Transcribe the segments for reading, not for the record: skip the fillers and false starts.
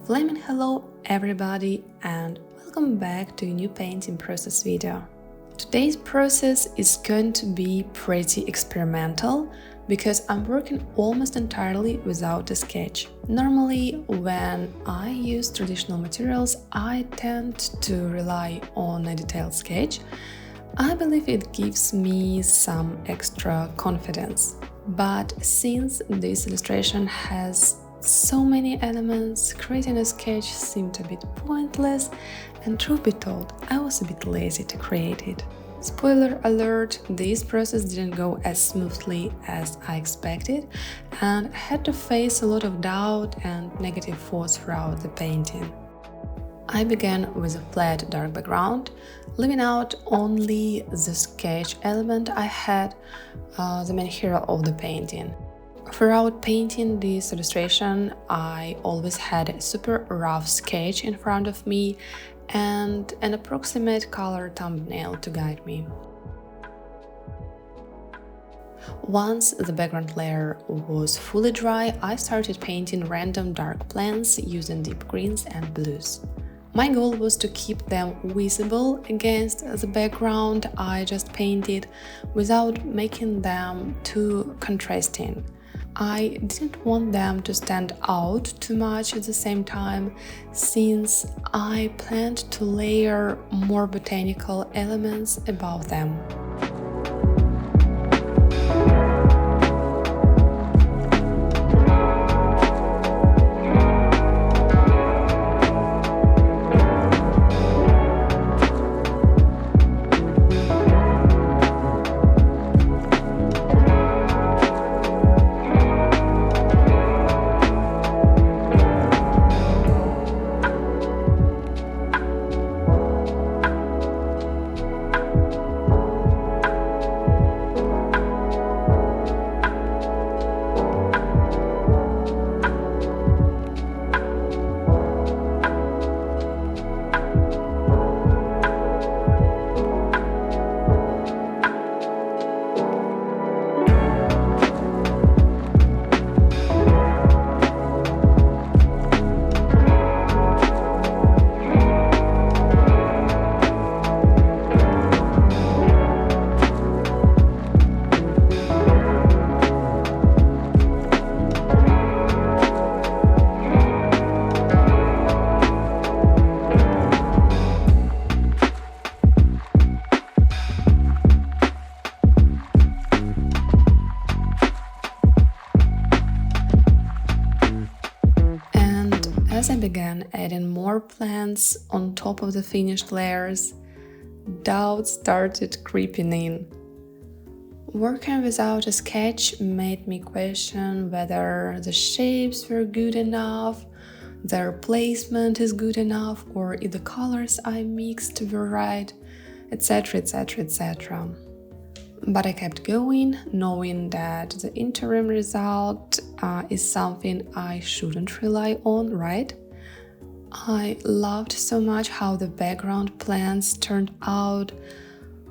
Flaming hello everybody and welcome back to a new painting process video. Today's process is going to be pretty experimental because I'm working almost entirely without a sketch. Normally, when I use traditional materials, I tend to rely on a detailed sketch. I believe it gives me some extra confidence. But since this illustration has so many elements, creating a sketch seemed a bit pointless, and truth be told, I was a bit lazy to create it. Spoiler alert, this process didn't go as smoothly as I expected, and I had to face a lot of doubt and negative thoughts throughout the painting. I began with a flat dark background, leaving out only the sketch element I had, the main hero of the painting. Throughout painting this illustration, I always had a super rough sketch in front of me and an approximate color thumbnail to guide me. Once the background layer was fully dry, I started painting random dark plants using deep greens and blues. My goal was to keep them visible against the background I just painted without making them too contrasting. I didn't want them to stand out too much at the same time, since I planned to layer more botanical elements above them. As I began adding more plants on top of the finished layers, doubt started creeping in. Working without a sketch made me question whether the shapes were good enough, their placement is good enough, or if the colors I mixed were right, etc, etc, etc. But I kept going, knowing that the interim result is something I shouldn't rely on, right? I loved so much how the background plants turned out,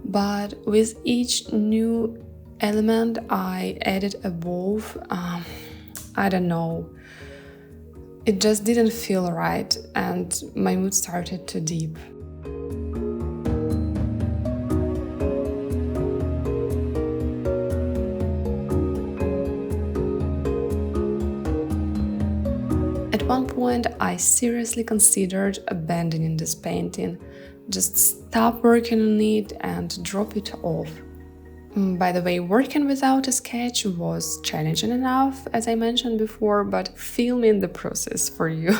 but with each new element I added above, I don't know, it just didn't feel right and my mood started to dip. At one point, I seriously considered abandoning this painting, just stop working on it and drop it off. By the way, working without a sketch was challenging enough, as I mentioned before, but filming the process for you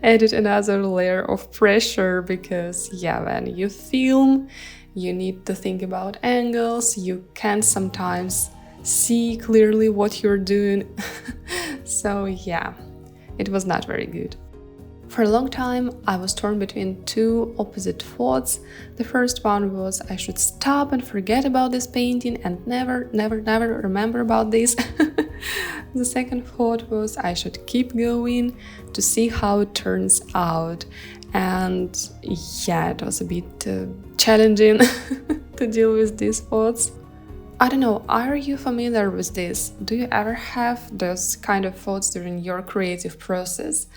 added another layer of pressure because, when you film, you need to think about angles, you can't sometimes see clearly what you're doing. So it was not very good. For a long time, I was torn between two opposite thoughts. The first one was I should stop and forget about this painting and never remember about this. The second thought was I should keep going to see how it turns out. And it was a bit challenging to deal with these thoughts. I don't know, are you familiar with this? Do you ever have those kind of thoughts during your creative process?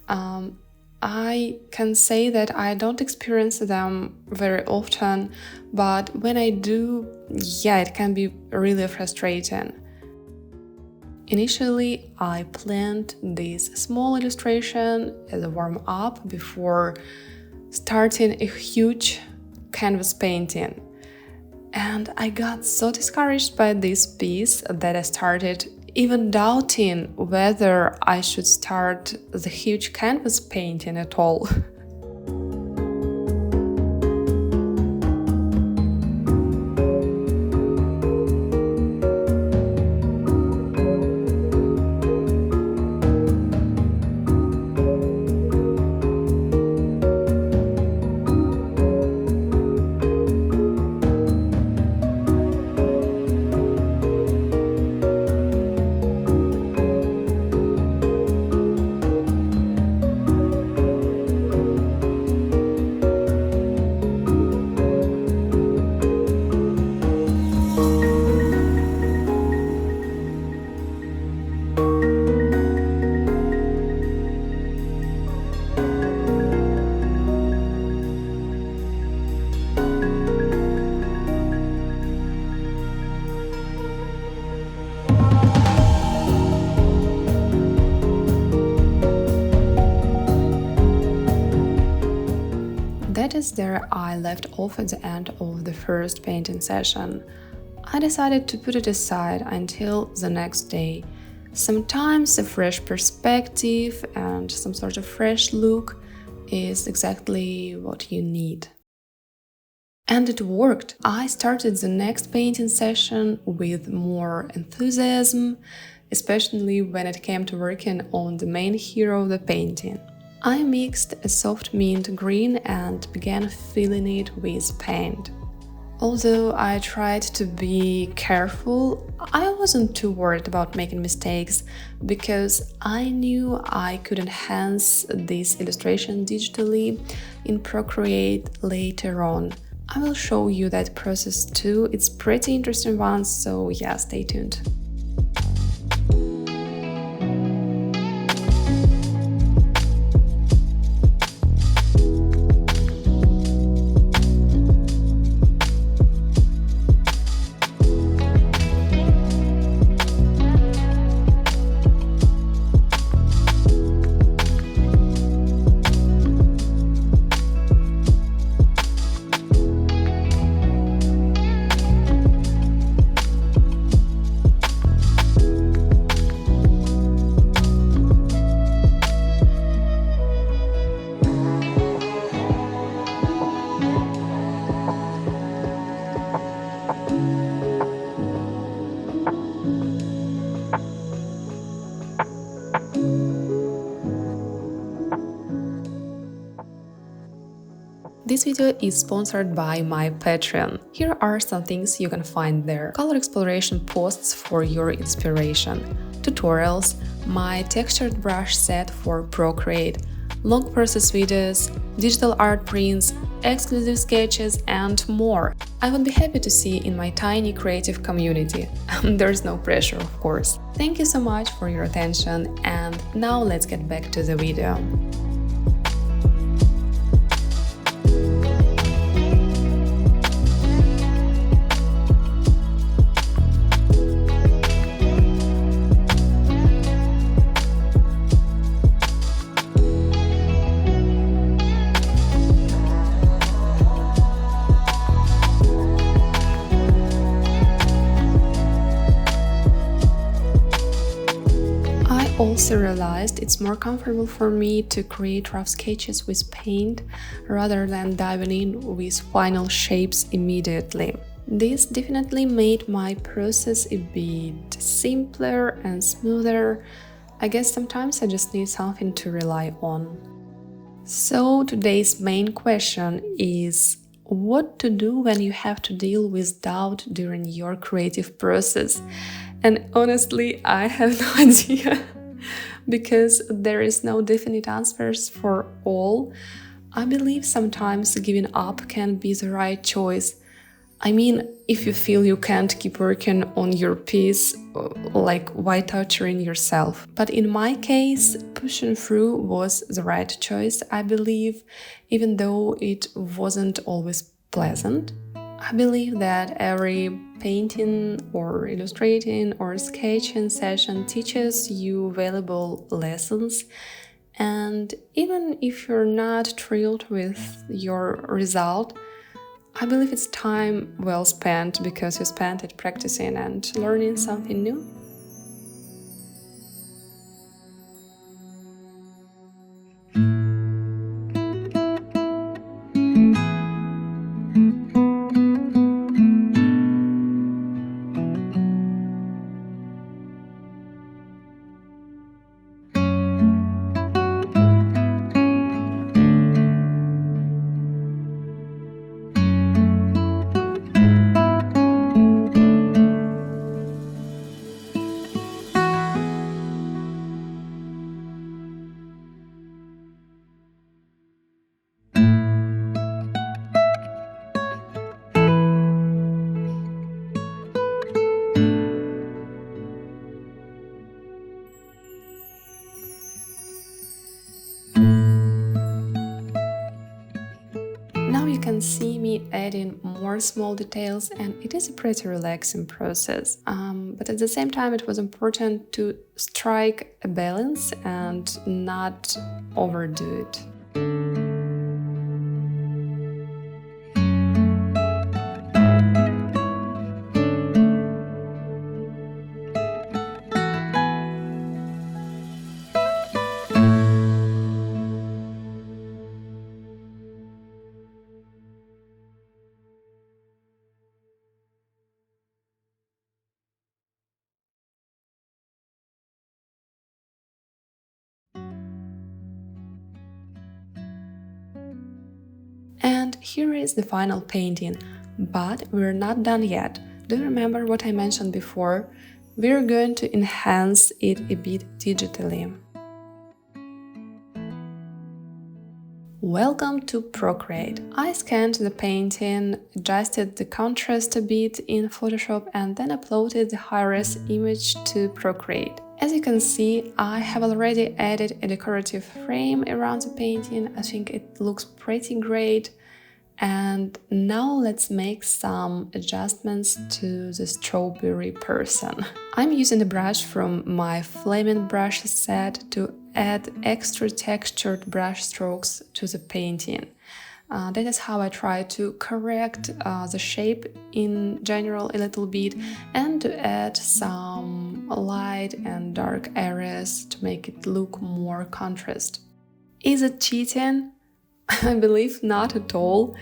I can say that I don't experience them very often, but when I do, yeah, it can be really frustrating. Initially, I planned this small illustration as a warm-up before starting a huge canvas painting. And I got so discouraged by this piece that I started even doubting whether I should start the huge canvas painting at all. That is there I left off at the end of the first painting session. I decided to put it aside until the next day. Sometimes a fresh perspective and some sort of fresh look is exactly what you need. And it worked. I started the next painting session with more enthusiasm, especially when it came to working on the main hero of the painting. I mixed a soft mint green and began filling it with paint. Although I tried to be careful, I wasn't too worried about making mistakes because I knew I could enhance this illustration digitally in Procreate later on. I will show you that process too, it's pretty interesting one, so yeah, stay tuned. This video is sponsored by my Patreon. Here are some things you can find there. Color exploration posts for your inspiration, tutorials, my textured brush set for Procreate, long process videos, digital art prints, exclusive sketches, and more. I would be happy to see you in my tiny creative community. There's no pressure, of course. Thank you so much for your attention, and now let's get back to the video. I also realized it's more comfortable for me to create rough sketches with paint rather than diving in with final shapes immediately. This definitely made my process a bit simpler and smoother. I guess sometimes I just need something to rely on. So today's main question is what to do when you have to deal with doubt during your creative process. And honestly, I have no idea. Because there is no definite answers for all. I believe sometimes giving up can be the right choice. I mean, if you feel you can't keep working on your piece, like why torturing yourself? But in my case, pushing through was the right choice, I believe, even though it wasn't always pleasant. I believe that every painting or illustrating or sketching session teaches you valuable lessons. And even if you're not thrilled with your result, I believe it's time well spent because you spent it practicing and learning something new. Now you can see me adding more small details, and it is a pretty relaxing process. But at the same time, it was important to strike a balance and not overdo it. And here is the final painting, but we're not done yet. Do you remember what I mentioned before? We're going to enhance it a bit digitally. Welcome to Procreate. I scanned the painting, adjusted the contrast a bit in Photoshop and then uploaded the high-res image to Procreate. As you can see, I have already added a decorative frame around the painting. I think it looks pretty great. And now let's make some adjustments to the strawberry person. I'm using a brush from my flaming brush set to add extra textured brush strokes to the painting. That is how I try to correct the shape in general a little bit and to add some light and dark areas to make it look more contrast. Is it cheating? I believe not at all.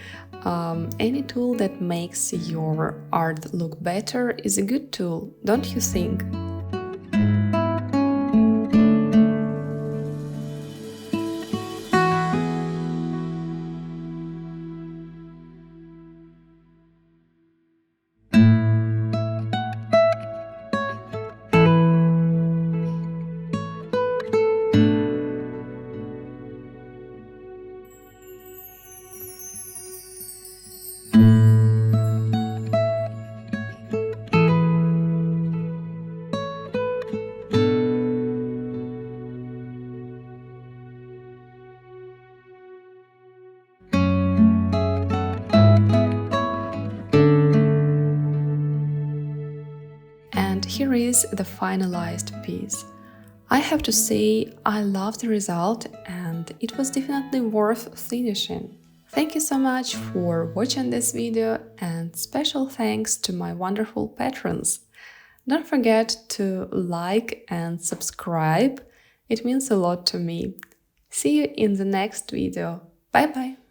Any tool that makes your art look better is a good tool, don't you think? And here is the finalized piece. I have to say, I love the result and it was definitely worth finishing. Thank you so much for watching this video and special thanks to my wonderful patrons. Don't forget to like and subscribe, it means a lot to me. See you in the next video. Bye bye!